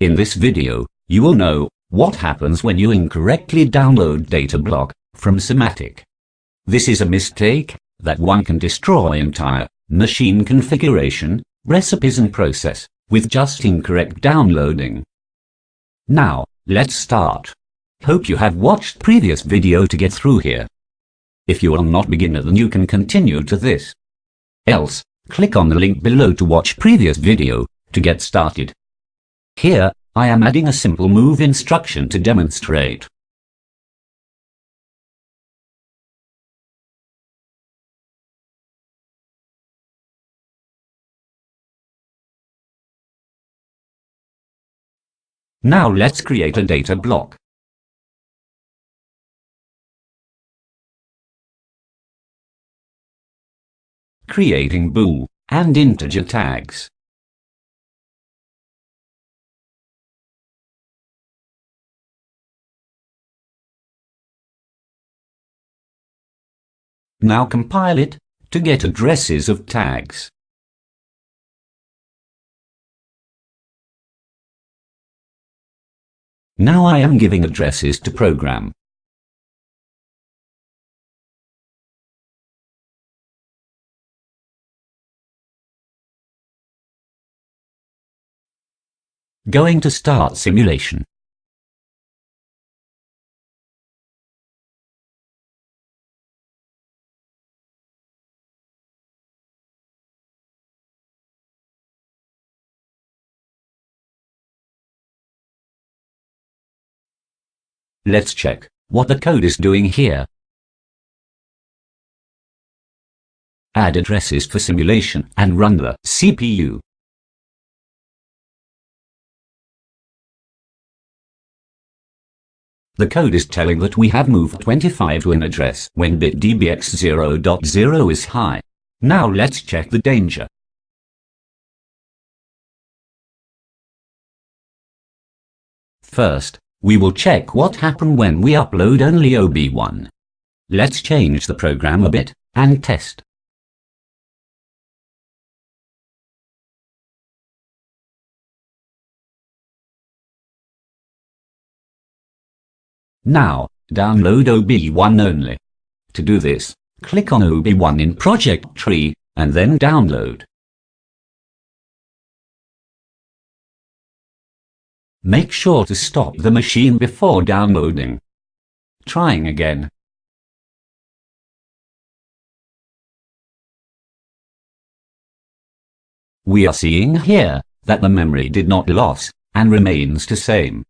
In this video, you will know what happens when you incorrectly download data block from SIMatic. This is a mistake that one can destroy entire machine configuration, recipes and process with just incorrect downloading. Now, let's start. Hope you have watched previous video to get through here. If you are not beginner, then you can continue to this. Else, click on the link below to watch previous video to get started. Here, I am adding a simple move instruction to demonstrate. Now let's create a data block. Creating bool and integer tags. Now compile it to get addresses of tags. Now I am giving addresses to program. Going to start simulation. Let's check what the code is doing here. Add addresses for simulation and run the CPU. The code is telling that we have moved 25 to an address when bit dbx 0.0 is high. Now let's check the danger. First, we will check what happened when we upload only OB1. Let's change the program a bit and test. Now, download OB1 only. To do this, click on OB1 in project tree, and then download. Make sure to stop the machine before downloading. Trying again. We are seeing here that the memory did not loss and remains the same.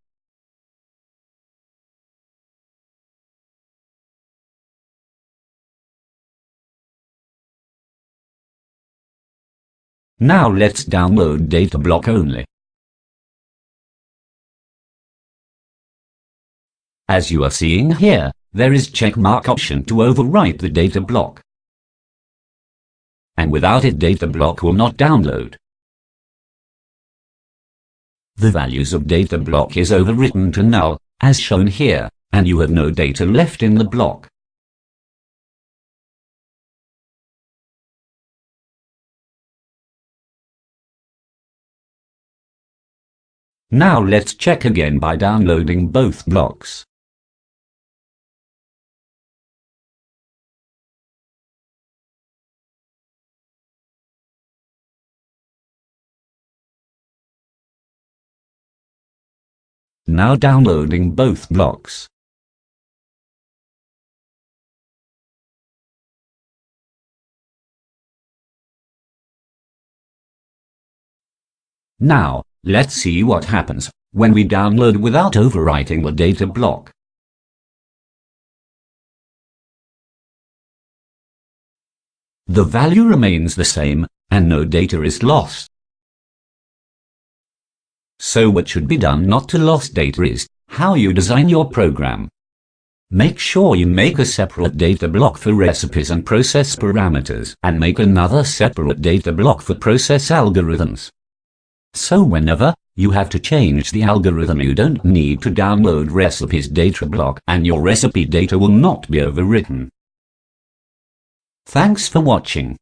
Now let's download data block only. As you are seeing here, there is checkmark option to overwrite the data block. And without it, data block will not download. The values of data block is overwritten to null, as shown here, and you have no data left in the block. Now let's check again by downloading both blocks. Now downloading both blocks. Now, let's see what happens when we download without overwriting the data block. The value remains the same, and no data is lost. So what should be done not to lose data is how you design your program. Make sure you make a separate data block for recipes and process parameters, and make another separate data block for process algorithms. So whenever you have to change the algorithm, you don't need to download recipes data block, and your recipe data will not be overwritten. Thanks for watching.